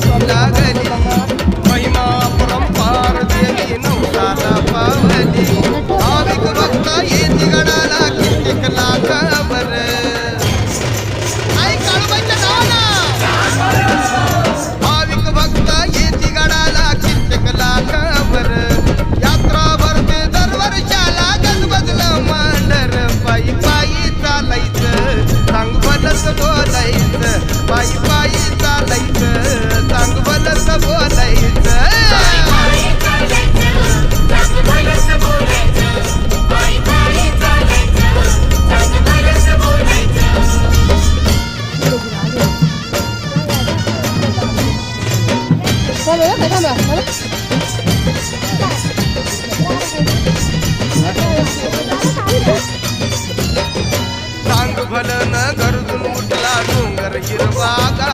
लागली महिमा परंपार देवी नवसाला पावली भाविक भक्त येती गडाला कित्येक लाखावर आई काळूबाईच्या नावाला भाविक भक्त येती गडाला कित्येक लाखावर यात्रा भरते दरवर्षाला गजबजलं मांडर पायी पायी चालायचं सांग भलत बोलायचं पायी पायी चालायचं सांग भलत बोलायचं सांग भलं न गरजून उठला डोंगर हिरवा